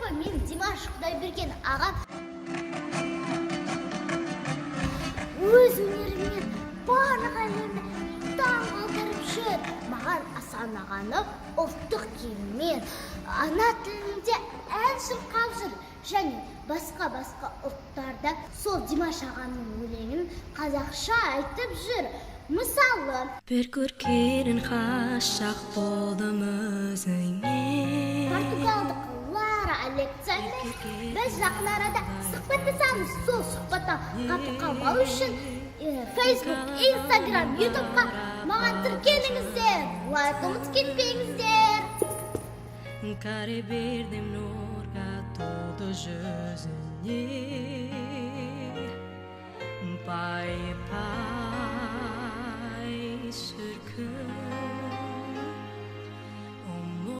ғой, мен Димаш Құдайберген ағам өз өнерімен барлық әлемді таң қалдырып жүр. Маған Асан ағаны ұлттық киіммен, ана тілінде ән шырқап жүр. Және басқа ұлттарда сол Димаш ағаның өлеңін қазақша айтып жүр. Мысалы, бір көркерін ғашақ болдым өзіңе. португалдық Лара Александр, біз жақын арада сұхбаттасамыз. Сол сұхбатта қатысып қалмау үшін Facebook, Instagram, YouTube'ға маған тіркеліңіздер, лайк ұмытып кетпеңіздер. Kare verdim nurga todo жүзіне. Pay pay sürkün